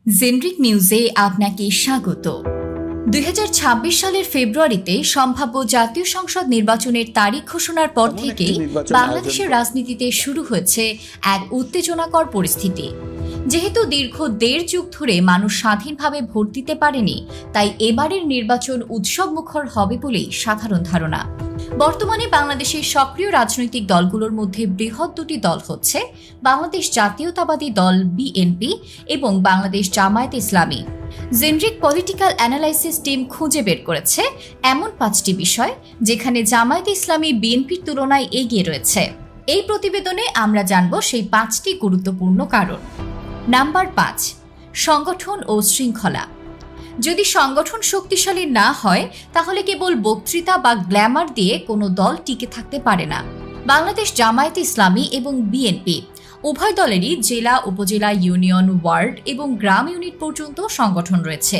Generic নিউজে আপনাকে স্বাগত। 2026 সালের ফেব্রুয়ারিতে সম্ভাব্য জাতীয় সংসদ নির্বাচনের তারিখ ঘোষণার পর থেকেই বাংলাদেশের রাজনীতিতে শুরু হয়েছে এক উত্তেজনাকর পরিস্থিতি। যেহেতু দীর্ঘ 1.5 যুগ ধরে মানুষ স্বাধীনভাবে ভোট দিতে পারেনি, তাই এবারের নির্বাচন উৎসবমুখর হবে বলেই সাধারণ ধারণা। বর্তমানে বাংলাদেশের সক্রিয় রাজনৈতিক দলগুলোর মধ্যে বৃহৎ দুটি দল হচ্ছে বাংলাদেশ জাতীয়তাবাদী দল বিএনপি এবং বাংলাদেশ জামায়াতে ইসলামী। জেনরিক পলিটিক্যাল অ্যানালাইসিস টিম খুঁজে বের করেছে এমন 5টি বিষয় যেখানে জামায়াতে ইসলামী বিএনপির তুলনায় এগিয়ে রয়েছে। এই প্রতিবেদনে আমরা জানব সেই 5টি গুরুত্বপূর্ণ কারণ। নাম্বার 5, সংগঠন ও শৃঙ্খলা। যদি সংগঠন শক্তিশালী না হয় তাহলে কেবল বক্তৃতা বা গ্ল্যামার দিয়ে কোনো দল টিকে থাকতে পারে না। বাংলাদেশ জামায়াতে ইসলামী এবং বিএনপি উভয় দলেরই জেলা, উপজেলা, ইউনিয়ন, ওয়ার্ড এবং গ্রাম ইউনিট পর্যন্ত সংগঠন রয়েছে।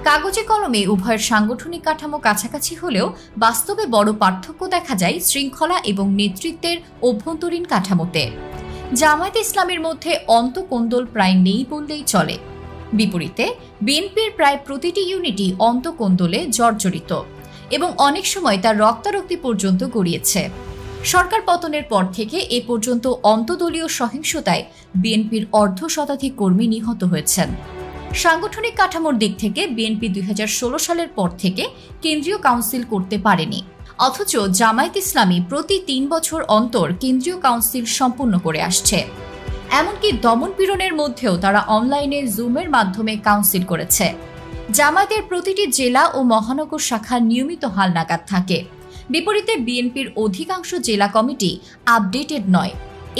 কাগজে কলমে উভয়ের সাংগঠনিক কাঠামো কাছাকাছি হলেও বাস্তবে বড় পার্থক্য দেখা যায় শৃঙ্খলা এবং নেতৃত্বের অভ্যন্তরীণ কাঠামোতে। জামায়াতে ইসলামের মধ্যে অন্তকোন্দল প্রায় নেই বললেই চলে। বিপরীতে বিএনপির প্রায় প্রতিটি ইউনিটই অন্তকোন্দলে জর্জরিত এবং অনেক সময় তার রক্তারক্তি পর্যন্ত গড়িয়েছে। সরকার পতনের পর থেকে এ পর্যন্ত অন্তদলীয় সহিংসতায় বিএনপির অর্ধশতাধিক কর্মী নিহত হয়েছেন। সাংগঠনিক কাঠামোর দিক থেকে বিএনপি 2016 সালের পর থেকে কেন্দ্রীয় কাউন্সিল করতে পারেনি, অথচ জামায়াত ইসলামী প্রতি 3 বছর অন্তর কেন্দ্রীয় কাউন্সিল সম্পূর্ণ করে আসছে। এমনকি দমনপীড়নের মধ্যেও তারা অনলাইনে জুমের মাধ্যমে কাউন্সিল করেছে। জামায়াতের প্রতিটি জেলা ও মহানগর শাখা নিয়মিত হালনাগাদ থাকে। বিপরীতে বিএনপির অধিকাংশ জেলা কমিটি আপডেটেড নয়।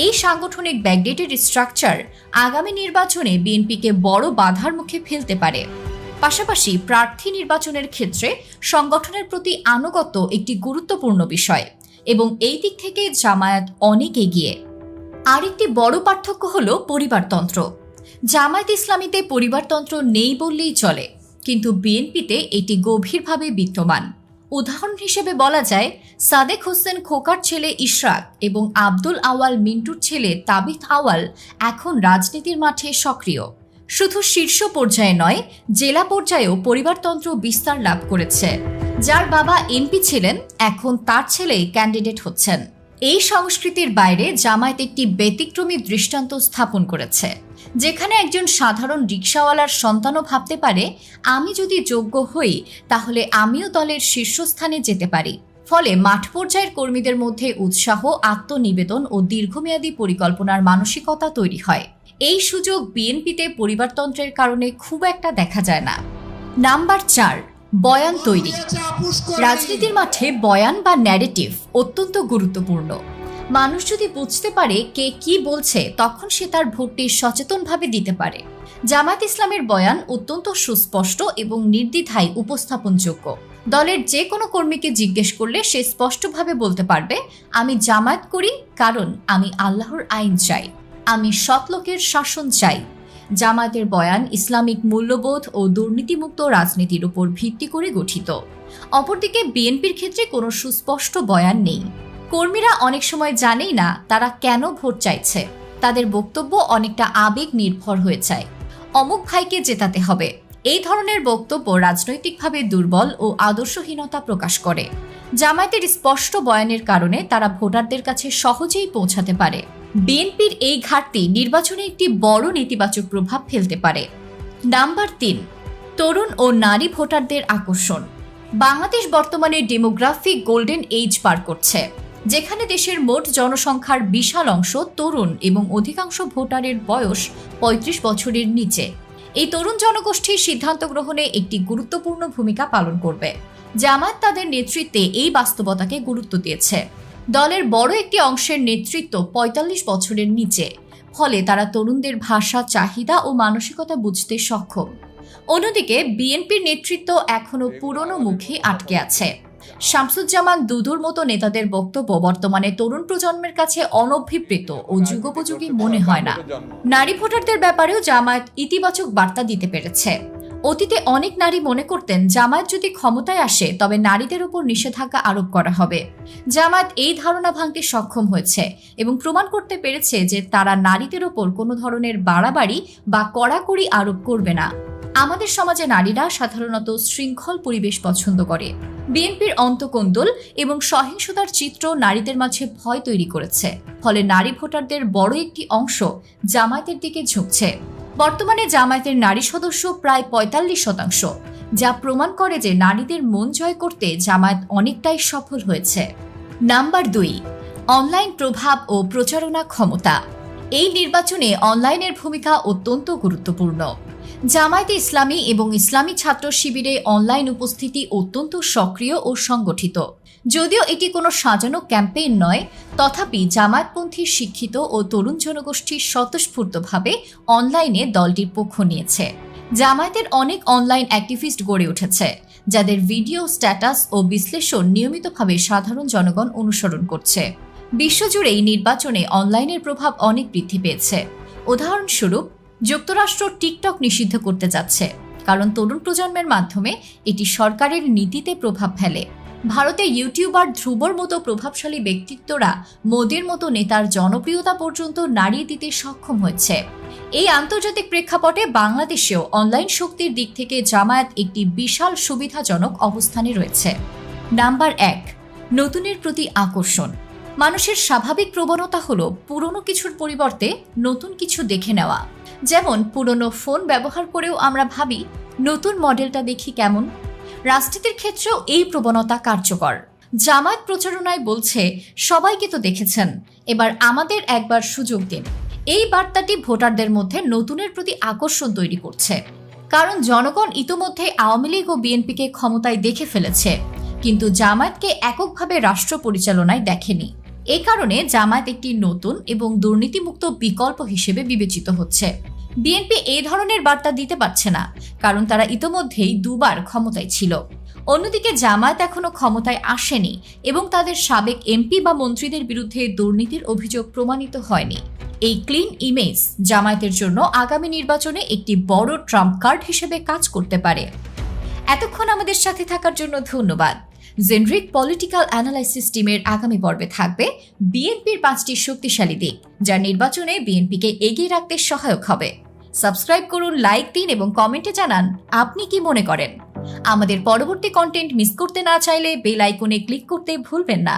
এই সাংগঠনিক ব্যাকডেটেড স্ট্রাকচার আগামী নির্বাচনে বিএনপিকে বড় বাধার মুখে ফেলতে পারে। পাশাপাশি প্রার্থী নির্বাচনের ক্ষেত্রে সংগঠনের প্রতি আনুগত্য একটি গুরুত্বপূর্ণ বিষয় এবং এই দিক থেকে জামায়াত অনেক এগিয়ে। আরেকটি বড় পার্থক্য হলো পরিবারতন্ত্র। জামায়াত ইসলামীতে পরিবারতন্ত্র নেই বললেই চলে, কিন্তু বিএনপিতে এটি গভীরভাবে বিদ্যমান। উদাহরণ হিসেবে বলা যায়, সাদেক হোসেন খোকার ছেলে ইশরাক এবং আব্দুল আওয়াল মিন্টুর ছেলে তাবিথ আওয়াল এখন রাজনীতির মাঠে সক্রিয়। শুধু শীর্ষ পর্যায়ে নয়, জেলা পর্যায়েও পরিবারতন্ত্র বিস্তার লাভ করেছে। যার বাবা এমপি ছিলেন, এখন তার ছেলেই ক্যান্ডিডেট হচ্ছেন। এই সংস্কৃতির বাইরে জামায়াত একটি ব্যতিক্রমী দৃষ্টান্ত স্থাপন করেছে, যেখানে একজন সাধারণ রিকশাওয়ালার সন্তানও ভাবতে পারে, আমি যদি যোগ্য হই তাহলে আমিও দলের শীর্ষস্থানে যেতে পারি। ফলে মাঠ পর্যায়ের কর্মীদের মধ্যে উৎসাহ, আত্মনিবেদন ও দীর্ঘমেয়াদী পরিকল্পনার মানসিকতা তৈরি হয়। এই সুযোগ বিএনপিতে পরিবারতন্ত্রের কারণে খুব একটা দেখা যায় না। নাম্বার 4, বয়ান তৈরি। রাজনীতির মাঠে বয়ান বা ন্যারেটিভ অত্যন্ত গুরুত্বপূর্ণ। মানুষ যদি বুঝতে পারে কে কি বলছে, তখন সে তার ভোটটি সচেতনভাবে দিতে পারে। জামায়াত ইসলামের বয়ান অত্যন্ত সুস্পষ্ট এবং নির্দ্বিধায় উপস্থাপনযোগ্য। দলের যে কোনো কর্মীকে জিজ্ঞেস করলে সে স্পষ্টভাবে বলতে পারবে, আমি জামায়াত করি কারণ আমি আল্লাহর আইন চাই, আমি সৎ লোকের শাসন চাই। জামায়াতের বয়ান ইসলামিক মূল্যবোধ ও দুর্নীতিমুক্ত রাজনীতির উপর ভিত্তি করে গঠিত। অপরদিকে বিএনপির ক্ষেত্রে কোনো সুস্পষ্ট বয়ান নেই। কর্মীরা অনেক সময় জানেই না তারা কেন ভোট চাইছে। তাদের বক্তব্য অনেকটা আবেগ নির্ভর হয়ে যায়। অমুক ভাইকে জেতাতে হবে, এই ধরনের বক্তব্য রাজনৈতিকভাবে দুর্বল ও আদর্শহীনতা প্রকাশ করে। জামায়াতের স্পষ্ট বয়ানের কারণে তারা ভোটারদের কাছে সহজেই পৌঁছাতে পারে। বিএনপির এই ঘাটতি নির্বাচনে একটি বড় নেতিবাচক প্রভাব ফেলতে পারে। নাম্বার 3, তরুণ ও নারী ভোটারদের আকর্ষণ। বাংলাদেশ বর্তমানে ডেমোগ্রাফিক গোল্ডেন এজ পার করছে, যেখানে দেশের মোট জনসংখ্যার বিশাল অংশ তরুণ এবং অধিকাংশ ভোটারের বয়স 35 বছরের নিচে। এই তরুণ জনগোষ্ঠীর সিদ্ধান্ত গ্রহণে একটি গুরুত্বপূর্ণ ভূমিকা পালন করবে। জামায়াত তাদের নেতৃত্বে এই বাস্তবতাকে গুরুত্ব দিয়েছে। দলের বড় একটি অংশের নেতৃত্ব 45 বছরের নিচে, ফলে তারা তরুণদের ভাষা, চাহিদা ও মানসিকতা বুঝতে সক্ষম। অন্যদিকে বিএনপির নেতৃত্ব এখনো পুরনো মুখে আটকে আছে। শামসুজ্জামান দুদুর মতো নেতাদের বক্তব্য বর্তমানে তরুণ প্রজন্মের কাছে অনভিপ্রেত ও যুগোপযোগী মনে হয় না। নারী ভোটারদের ব্যাপারেও জামায়াত ইতিবাচক বার্তা দিতে পেরেছে। অতীতে অনেক নারী মনে করতেন জামায়াত যদি ক্ষমতায় আসে তবে নারীদের উপর নিষেধাজ্ঞা আরোপ করা হবে। জামায়াত এই ধারণা ভাঙতে সক্ষম হয়েছে এবং প্রমাণ করতে পেরেছে যে তারা নারীদের উপর কোনো ধরনের বাড়াবাড়ি বা কড়াকড়ি আরোপ করবে না। আমাদের সমাজে নারীরা সাধারণত শৃঙ্খল পরিবেশ পছন্দ করে। বিএনপির অন্তকোন্দল এবং সহিংসতার চিত্র নারীদের মাঝে ভয় তৈরি করেছে, ফলে নারী ভোটারদের বড় একটি অংশ জামায়াতের দিকে ঝুঁকছে। বর্তমানে জামায়াতের নারী সদস্য প্রায় ৪৫%, যা প্রমাণ করে যে নারীদের মন জয় করতে জামায়াত অনেকটাই সফল হয়েছে। নাম্বার ২, অনলাইন প্রভাব ও প্রচারণা ক্ষমতা। এই নির্বাচনে অনলাইনের ভূমিকা অত্যন্ত গুরুত্বপূর্ণ। জামায়াতে ইসলামী এবং ইসলামী ছাত্র শিবিরে অনলাইন উপস্থিতি অত্যন্ত সক্রিয় ও সংগঠিত। যদিও এটি কোনো সাজানো ক্যাম্পেইন নয়, তথাপি জামায়াতপন্থী শিক্ষিত ও তরুণ জনগোষ্ঠী স্বতঃস্ফূর্তভাবে অনলাইনে দলটির পক্ষ নিয়েছে। জামায়াতের অনেক অনলাইন অ্যাক্টিভিস্ট গড়ে উঠেছে, যাদের ভিডিও, স্ট্যাটাস ও বিশ্লেষণ নিয়মিতভাবে সাধারণ জনগণ অনুসরণ করছে। বিশ্বজুড়ে এই নির্বাচনে অনলাইনের প্রভাব অনেক বৃদ্ধি পেয়েছে। উদাহরণস্বরূপ, যুক্তরাষ্ট্র টিকটক নিষিদ্ধ করতে যাচ্ছে, কারণ তরুণ প্রজন্মের মাধ্যমে এটি সরকারের নীতিতে প্রভাব ফেলে। ভারতে ইউটিউবার ধ্রুবর মতো প্রভাবশালী ব্যক্তিত্বরা মোদির মতো নেতার জনপ্রিয়তা পর্যন্ত নাড়িয়ে দিতে সক্ষম হয়েছে। এই আন্তর্জাতিক প্রেক্ষাপটে বাংলাদেশেও অনলাইন শক্তির দিক থেকে জামায়াত একটি বিশাল সুবিধাজনক অবস্থানে রয়েছে। নাম্বার ১, নতুনের প্রতি আকর্ষণ। মানুষের স্বাভাবিক প্রবণতা হলো পুরনো কিছুর পরিবর্তে নতুন কিছু দেখে নেওয়া। যেমন পুরনো ফোন ব্যবহার করেও আমরা ভাবি নতুন মডেলটা দেখি কেমন। রাজনীতির ক্ষেত্রেও এই প্রবণতা কার্যকর। জামায়াত প্রচারণায় বলছে, সবাইকে তো দেখেছেন, এবার আমাদের একবার সুযোগ দিন। এই বার্তাটি ভোটারদের মধ্যে নতুনের প্রতি আকর্ষণ তৈরি করছে, কারণ জনগণ ইতোমধ্যে আওয়ামী লীগ ও বিএনপিকে ক্ষমতায় দেখে ফেলেছে, কিন্তু জামায়াতকে এককভাবে রাষ্ট্র পরিচালনায় দেখেনি। এই কারণে জামায়াত একটি নতুন এবং দুর্নীতিমুক্ত বিকল্প হিসেবে বিবেচিত হচ্ছে। বিএনপি এই ধরনের বার্তা দিতে পারছে না, কারণ তারা ইতোমধ্যেই 2 বার ক্ষমতায় ছিল। অন্যদিকে জামায়াত এখনো ক্ষমতায় আসেনি এবং তাদের সাবেক এমপি বা মন্ত্রীদের বিরুদ্ধে দুর্নীতির অভিযোগ প্রমাণিত হয়নি। এই ক্লিন ইমেজ জামায়াতের জন্য আগামী নির্বাচনে একটি বড় ট্রাম্প কার্ড হিসেবে কাজ করতে পারে। এতক্ষণ আমাদের সাথে থাকার জন্য ধন্যবাদ। জেনরিক পলিটিক্যাল অ্যানালাইসিস টিমের আগামী পর্বে থাকবে বিএনপির 5টি শক্তিশালী দিক, যা নির্বাচনে বিএনপিকে এগিয়ে রাখতে সহায়ক হবে। সাবস্ক্রাইব করুন, লাইক দিন এবং কমেন্টে জানান আপনি কি মনে করেন। আমাদের পরবর্তী কন্টেন্ট মিস করতে না চাইলে বেল আইকনে ক্লিক করতে ভুলবেন না।